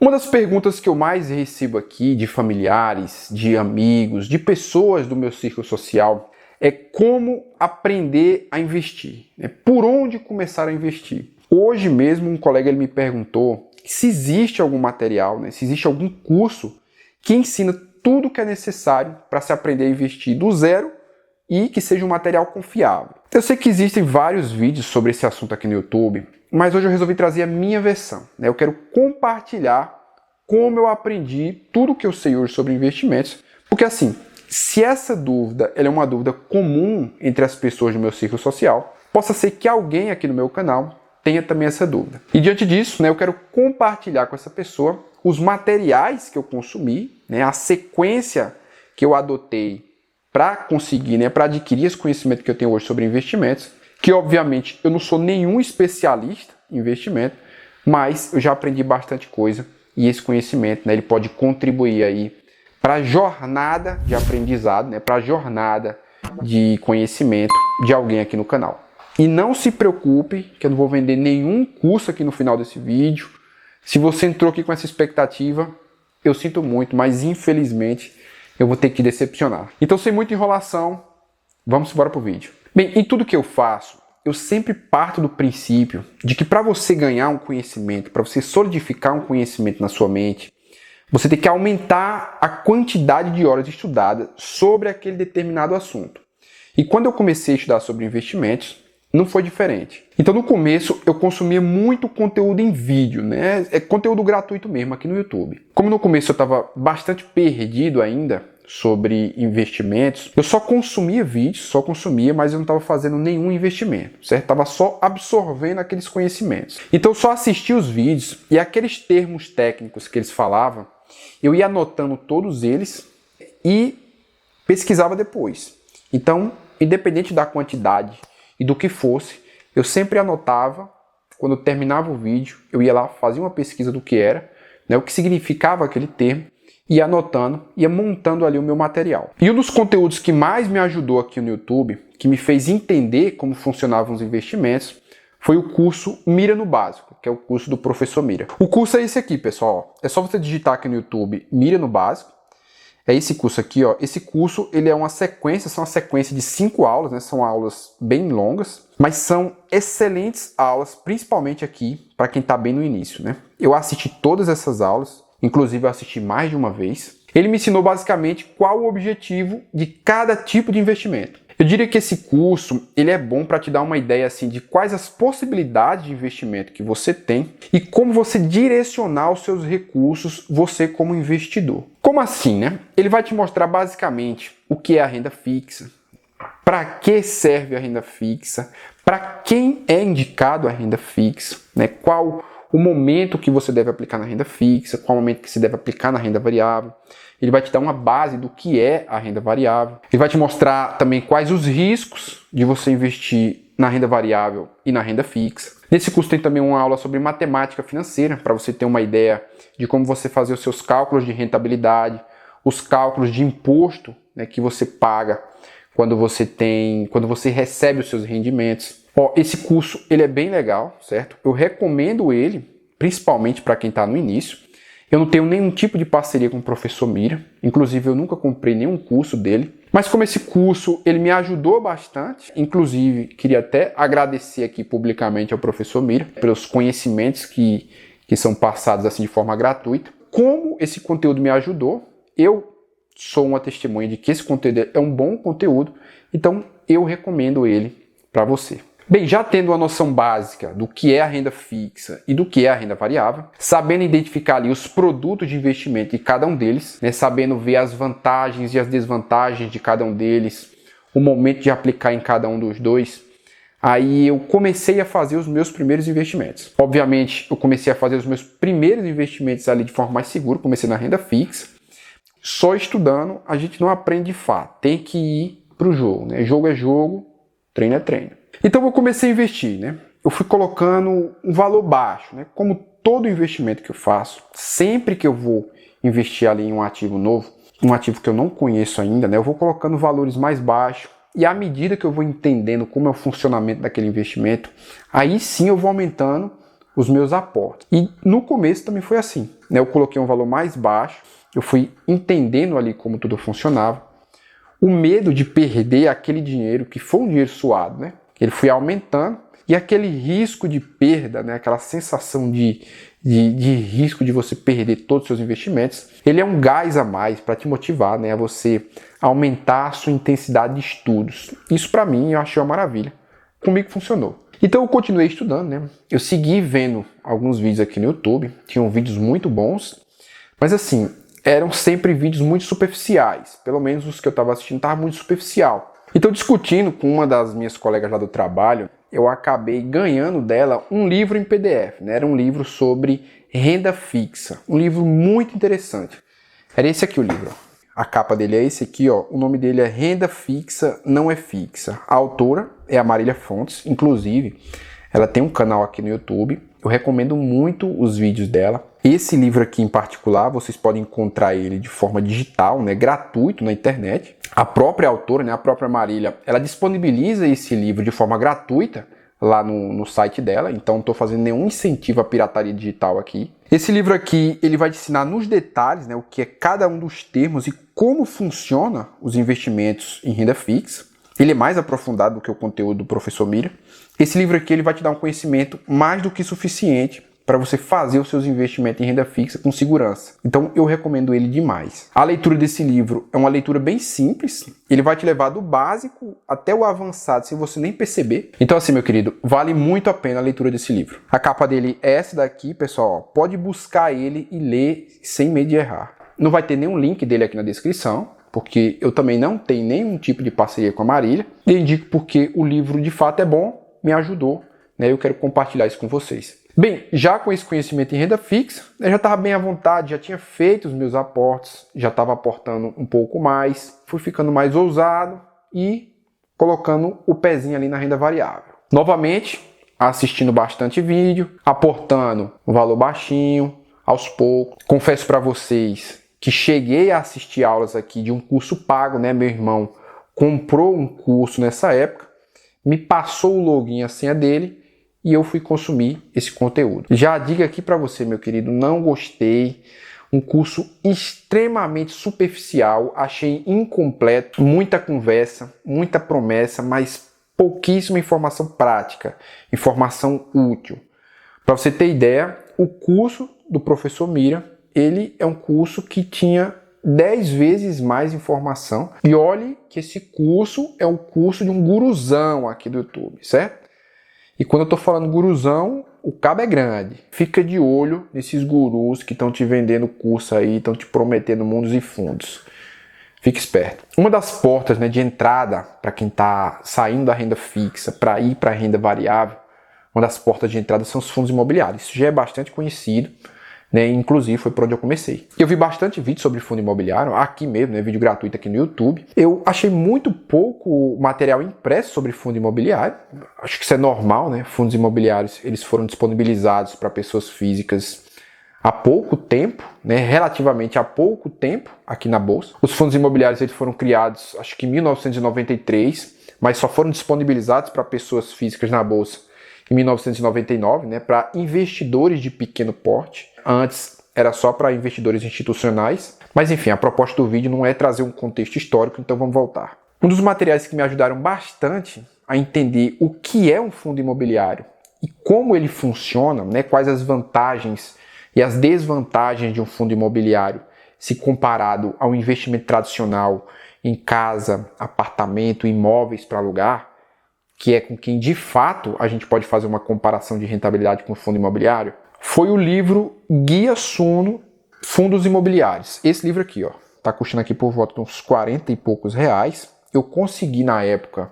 Uma das perguntas que eu mais recebo aqui de familiares, de amigos, de pessoas do meu círculo social é como aprender a investir, né? Por onde começar a investir? Hoje mesmo um colega me perguntou se existe algum material, né? Se existe algum curso que ensina tudo o que é necessário para se aprender a investir do zero e que seja um material confiável. Eu sei que existem vários vídeos sobre esse assunto aqui no YouTube, mas hoje eu resolvi trazer a minha versão, né? Eu quero compartilhar como eu aprendi tudo o que eu sei hoje sobre investimentos, porque assim, se essa dúvida ela é uma dúvida comum entre as pessoas do meu círculo social, possa ser que alguém aqui no meu canal tenha também essa dúvida. E diante disso, né, eu quero compartilhar com essa pessoa os materiais que eu consumi, né, a sequência que eu adotei para conseguir, né, para adquirir esse conhecimento que eu tenho hoje sobre investimentos, que obviamente eu não sou nenhum especialista em investimento, mas eu já aprendi bastante coisa e esse conhecimento, né, ele pode contribuir aí para a jornada de aprendizado, né, para a jornada de conhecimento de alguém aqui no canal. E não se preocupe que eu não vou vender nenhum curso aqui no final desse vídeo. Se você entrou aqui com essa expectativa, eu sinto muito, mas infelizmente eu vou ter que decepcionar. Então, sem muita enrolação, vamos embora pro vídeo. Bem, em tudo que eu faço, eu sempre parto do princípio de que para você ganhar um conhecimento, para você solidificar um conhecimento na sua mente, você tem que aumentar a quantidade de horas estudadas sobre aquele determinado assunto. E quando eu comecei a estudar sobre investimentos, não foi diferente. Então no começo eu consumia muito conteúdo em vídeo, né? É conteúdo gratuito mesmo aqui no YouTube. Como no começo eu estava bastante perdido ainda sobre investimentos, eu só consumia vídeos, mas eu não estava fazendo nenhum investimento, certo? Estava só absorvendo aqueles conhecimentos. Então eu só assistia os vídeos e aqueles termos técnicos que eles falavam, eu ia anotando todos eles e pesquisava depois. Então, independente da quantidade e do que fosse, eu sempre anotava. Quando eu terminava o vídeo, eu ia lá, fazia uma pesquisa do que era, né, o que significava aquele termo, ia anotando, ia montando ali o meu material. E um dos conteúdos que mais me ajudou aqui no YouTube, que me fez entender como funcionavam os investimentos, foi o curso Mira no Básico, que é o curso do professor Mira. O curso é esse aqui, pessoal. É só você digitar aqui no YouTube Mira no Básico. É esse curso aqui, ó. Esse curso, ele é uma sequência, são uma sequência de 5 aulas, né? São aulas bem longas, mas são excelentes aulas, principalmente aqui para quem está bem no início, né? Eu assisti todas essas aulas, inclusive eu assisti mais de uma vez. Ele me ensinou basicamente qual o objetivo de cada tipo de investimento. Eu diria que esse curso, ele é bom para te dar uma ideia assim de quais as possibilidades de investimento que você tem e como você direcionar os seus recursos, você como investidor. Como assim, né? Ele vai te mostrar basicamente o que é a renda fixa, para que serve a renda fixa, para quem é indicado a renda fixa, né? Qual o momento que você deve aplicar na renda fixa, qual o momento que você deve aplicar na renda variável. Ele vai te dar uma base do que é a renda variável. Ele vai te mostrar também quais os riscos de você investir na renda variável e na renda fixa. Nesse curso tem também uma aula sobre matemática financeira, para você ter uma ideia de como você fazer os seus cálculos de rentabilidade, os cálculos de imposto, né, que você paga quando você recebe os seus rendimentos. Ó, esse curso ele é bem legal, certo? Eu recomendo ele, principalmente para quem está no início. Eu não tenho nenhum tipo de parceria com o professor Mira, inclusive eu nunca comprei nenhum curso dele. Mas como esse curso ele me ajudou bastante, inclusive queria até agradecer aqui publicamente ao professor Mira pelos conhecimentos que são passados assim de forma gratuita. Como esse conteúdo me ajudou, eu sou uma testemunha de que esse conteúdo é um bom conteúdo, então eu recomendo ele para você. Bem, já tendo uma noção básica do que é a renda fixa e do que é a renda variável, sabendo identificar ali os produtos de investimento de cada um deles, né, sabendo ver as vantagens e as desvantagens de cada um deles, o momento de aplicar em cada um dos dois, aí eu comecei a fazer os meus primeiros investimentos. Obviamente, eu comecei a fazer os meus primeiros investimentos ali de forma mais segura, comecei na renda fixa. Só estudando, a gente não aprende de fato, tem que ir para o jogo, né? Jogo é jogo, treino é treino. Então eu comecei a investir, né? Eu fui colocando um valor baixo, né? Como todo investimento que eu faço, sempre que eu vou investir ali em um ativo novo, um ativo que eu não conheço ainda, né? Eu vou colocando valores mais baixos e à medida que eu vou entendendo como é o funcionamento daquele investimento, aí sim eu vou aumentando os meus aportes. E no começo também foi assim, né? Eu coloquei um valor mais baixo, eu fui entendendo ali como tudo funcionava. O medo de perder aquele dinheiro, que foi um dinheiro suado, né? Ele foi aumentando, e aquele risco de perda, né? Aquela sensação de risco de você perder todos os seus investimentos, ele é um gás a mais para te motivar, né? A você aumentar a sua intensidade de estudos. Isso para mim eu achei uma maravilha. Comigo funcionou. Então eu continuei estudando, né? Eu segui vendo alguns vídeos aqui no YouTube, tinham vídeos muito bons, mas assim, eram sempre vídeos muito superficiais. Pelo menos os que eu estava assistindo estavam muito superficial. Então, discutindo com uma das minhas colegas lá do trabalho, eu acabei ganhando dela um livro em PDF, né? Era um livro sobre renda fixa. Um livro muito interessante. Era esse aqui o livro. A capa dele é esse aqui, ó. O nome dele é Renda Fixa Não é Fixa. A autora é a Marília Fontes. Inclusive, ela tem um canal aqui no YouTube. Eu recomendo muito os vídeos dela. Esse livro aqui em particular, vocês podem encontrar ele de forma digital, né, gratuito na internet. A própria autora, né, a própria Marília, ela disponibiliza esse livro de forma gratuita lá no site dela, então não estou fazendo nenhum incentivo à pirataria digital aqui. Esse livro aqui, ele vai te ensinar nos detalhes, né, o que é cada um dos termos e como funciona os investimentos em renda fixa. Ele é mais aprofundado do que o conteúdo do professor Mira. Esse livro aqui ele vai te dar um conhecimento mais do que suficiente para você fazer os seus investimentos em renda fixa com segurança. Então eu recomendo ele demais. A leitura desse livro é uma leitura bem simples, ele vai te levar do básico até o avançado sem você nem perceber. Então assim, meu querido, vale muito a pena a leitura desse livro. A capa dele é essa daqui, pessoal, pode buscar ele e ler sem medo de errar. Não vai ter nenhum link dele aqui na descrição, porque eu também não tenho nenhum tipo de parceria com a Marília. E eu indico porque o livro de fato é bom, me ajudou, né? Eu quero compartilhar isso com vocês. Bem, já com esse conhecimento em renda fixa, eu já estava bem à vontade, já tinha feito os meus aportes, já estava aportando um pouco mais, fui ficando mais ousado e colocando o pezinho ali na renda variável. Novamente, assistindo bastante vídeo, aportando um valor baixinho, aos poucos. Confesso para vocês que cheguei a assistir aulas aqui de um curso pago, né? Meu irmão comprou um curso nessa época, me passou o login e a senha dele, e eu fui consumir esse conteúdo. Já digo aqui para você, meu querido, não gostei. Um curso extremamente superficial, achei incompleto, muita conversa, muita promessa, mas pouquíssima informação prática, informação útil. Para você ter ideia, o curso do professor Mira, ele é um curso que tinha 10 vezes mais informação. E olhe que esse curso é um curso de um guruzão aqui do YouTube, certo? E quando eu estou falando guruzão, o cabo é grande. Fica de olho nesses gurus que estão te vendendo curso aí, estão te prometendo mundos e fundos. Fique esperto. Uma das portas, né, de entrada para quem está saindo da renda fixa para ir para a renda variável, uma das portas de entrada são os fundos imobiliários. Isso já é bastante conhecido, né? Inclusive foi por onde eu comecei. Eu vi bastante vídeo sobre fundo imobiliário, aqui mesmo, né? Vídeo gratuito aqui no YouTube. Eu achei muito pouco material impresso sobre fundo imobiliário. Acho que isso é normal, né? Fundos imobiliários, eles foram disponibilizados para pessoas físicas há pouco tempo, né? Relativamente há pouco tempo aqui na Bolsa. Os fundos imobiliários eles foram criados, acho que em 1993, mas só foram disponibilizados para pessoas físicas na Bolsa em 1999, né? Para investidores de pequeno porte. Antes era só para investidores institucionais, mas enfim, a proposta do vídeo não é trazer um contexto histórico, então vamos voltar. Um dos materiais que me ajudaram bastante a entender o que é um fundo imobiliário e como ele funciona, né, quais as vantagens e as desvantagens de um fundo imobiliário se comparado ao investimento tradicional em casa, apartamento, imóveis para alugar, que é com quem de fato a gente pode fazer uma comparação de rentabilidade com o fundo imobiliário, foi o livro Guia Suno Fundos Imobiliários. Esse livro aqui, ó, tá custando aqui por volta de uns 40 e poucos reais. Eu consegui na época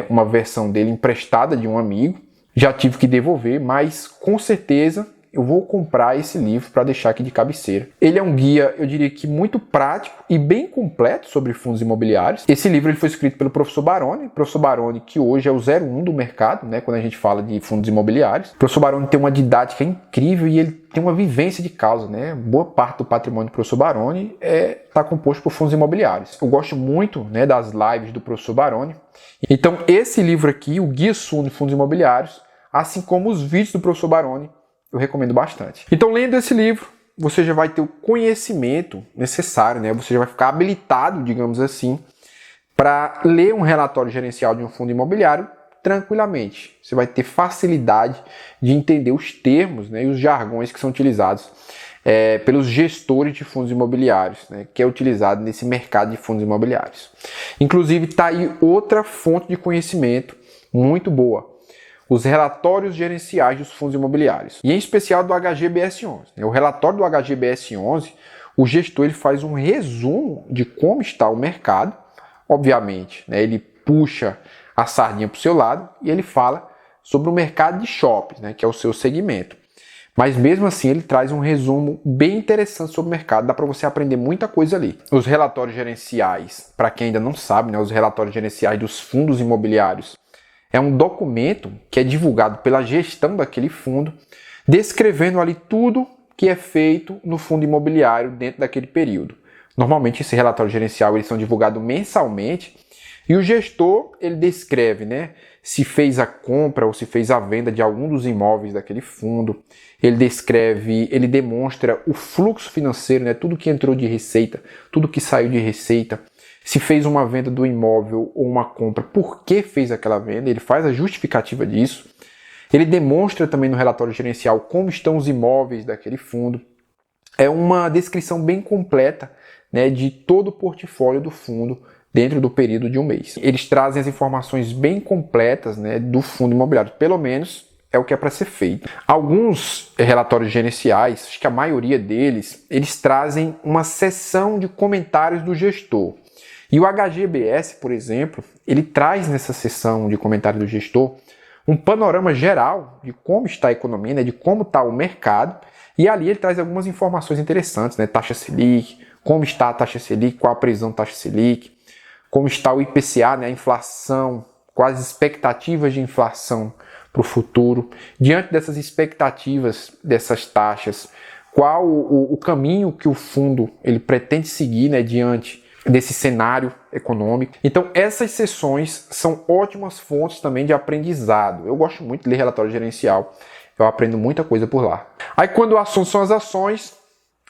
uma versão dele emprestada de um amigo. Já tive que devolver, mas com certeza eu vou comprar esse livro para deixar aqui de cabeceira. Ele é um guia, eu diria que muito prático e bem completo sobre fundos imobiliários. Esse livro ele foi escrito pelo professor Baroni, que hoje é o 01 do mercado, né, quando a gente fala de fundos imobiliários. O professor Baroni tem uma didática incrível e ele tem uma vivência de causa, né? Boa parte do patrimônio do professor Baroni está composto por fundos imobiliários. Eu gosto muito, né, das lives do professor Baroni. Então esse livro aqui, o Guia Suno de Fundos Imobiliários, assim como os vídeos do professor Baroni, eu recomendo bastante. Então, lendo esse livro, você já vai ter o conhecimento necessário, né? Você já vai ficar habilitado, digamos assim, para ler um relatório gerencial de um fundo imobiliário tranquilamente. Você vai ter facilidade de entender os termos, né, e os jargões que são utilizados pelos gestores de fundos imobiliários, né, que é utilizado nesse mercado de fundos imobiliários. Inclusive, está aí outra fonte de conhecimento muito boa: os relatórios gerenciais dos fundos imobiliários, e em especial do HGBS11. O relatório do HGBS11, o gestor ele faz um resumo de como está o mercado, obviamente, né, ele puxa a sardinha para o seu lado e ele fala sobre o mercado de shoppings, né, que é o seu segmento. Mas mesmo assim ele traz um resumo bem interessante sobre o mercado, dá para você aprender muita coisa ali. Os relatórios gerenciais, para quem ainda não sabe, né, os relatórios gerenciais dos fundos imobiliários, é um documento que é divulgado pela gestão daquele fundo, descrevendo ali tudo que é feito no fundo imobiliário dentro daquele período. Normalmente esse relatório gerencial eles são divulgados mensalmente e o gestor ele descreve, né, se fez a compra ou se fez a venda de algum dos imóveis daquele fundo. Ele descreve, ele demonstra o fluxo financeiro, né, tudo que entrou de receita, tudo que saiu de receita. Se fez uma venda do imóvel ou uma compra, por que fez aquela venda, ele faz a justificativa disso. Ele demonstra também no relatório gerencial como estão os imóveis daquele fundo. É uma descrição bem completa, né, de todo o portfólio do fundo dentro do período de um mês. Eles trazem as informações bem completas, né, do fundo imobiliário, pelo menos é o que é para ser feito. Alguns relatórios gerenciais, acho que a maioria deles, eles trazem uma seção de comentários do gestor. E o HGBS, por exemplo, ele traz nessa seção de comentários do gestor um panorama geral de como está a economia, né, de como está o mercado, e ali ele traz algumas informações interessantes, né, taxa Selic, como está a taxa Selic, qual a previsão da taxa Selic, como está o IPCA, né, a inflação, quais as expectativas de inflação para o futuro. Diante dessas expectativas, dessas taxas, qual o caminho que o fundo ele pretende seguir, né, diante desse cenário econômico. Então essas sessões são ótimas fontes também de aprendizado. Eu gosto muito de ler relatório gerencial, eu aprendo muita coisa por lá. Aí quando o assunto são as ações,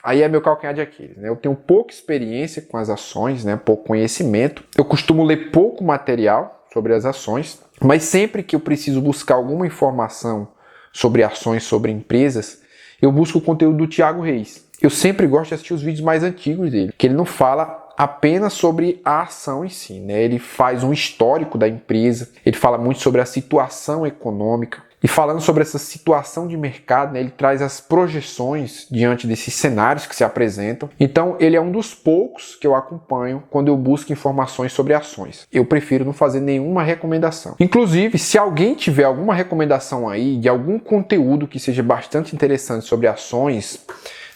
aí é meu calcanhar de Aquiles, né? Eu tenho pouca experiência com as ações, né? Pouco conhecimento. Eu costumo ler pouco material sobre as ações, mas sempre que eu preciso buscar alguma informação sobre ações, sobre empresas, eu busco o conteúdo do Thiago Reis. Eu sempre gosto de assistir os vídeos mais antigos dele, que ele não fala apenas sobre a ação em si, né? Ele faz um histórico da empresa, ele fala muito sobre a situação econômica. E falando sobre essa situação de mercado, né, ele traz as projeções diante desses cenários que se apresentam. Então, ele é um dos poucos que eu acompanho quando eu busco informações sobre ações. Eu prefiro não fazer nenhuma recomendação. Inclusive, se alguém tiver alguma recomendação aí de algum conteúdo que seja bastante interessante sobre ações,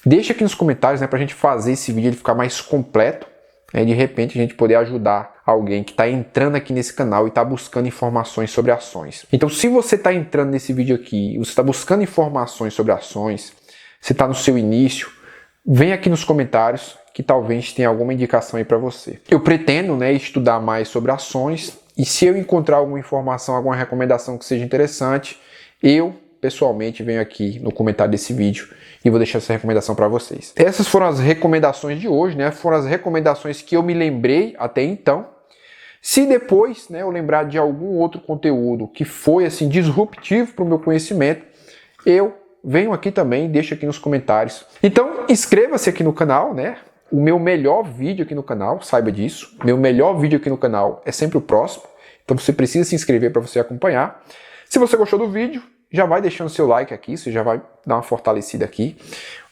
deixa aqui nos comentários, né, para a gente fazer esse vídeo ele ficar mais completo. De repente a gente poder ajudar alguém que está entrando aqui nesse canal e está buscando informações sobre ações. Então, se você está entrando nesse vídeo aqui, você está buscando informações sobre ações, você está no seu início, vem aqui nos comentários que talvez tenha alguma indicação aí para você. Eu pretendo, né, estudar mais sobre ações e se eu encontrar alguma informação, alguma recomendação que seja interessante, eu pessoalmente venho aqui no comentário desse vídeo e vou deixar essa recomendação para vocês. Essas foram as recomendações de hoje, né? Foram as recomendações que eu me lembrei até então. Se depois, né, eu lembrar de algum outro conteúdo que foi assim disruptivo para o meu conhecimento, eu venho aqui também, deixo aqui nos comentários. Então, inscreva-se aqui no canal, né? O meu melhor vídeo aqui no canal, saiba disso. Meu melhor vídeo aqui no canal é sempre o próximo. Então você precisa se inscrever para você acompanhar. Se você gostou do vídeo, já vai deixando seu like aqui, você já vai dar uma fortalecida aqui.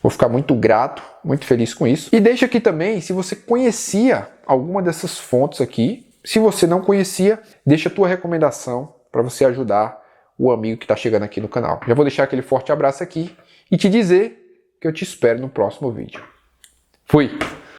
Vou ficar muito grato, muito feliz com isso. E deixa aqui também se você conhecia alguma dessas fontes aqui. Se você não conhecia, deixa a tua recomendação para você ajudar o amigo que está chegando aqui no canal. Já vou deixar aquele forte abraço aqui e te dizer que eu te espero no próximo vídeo. Fui!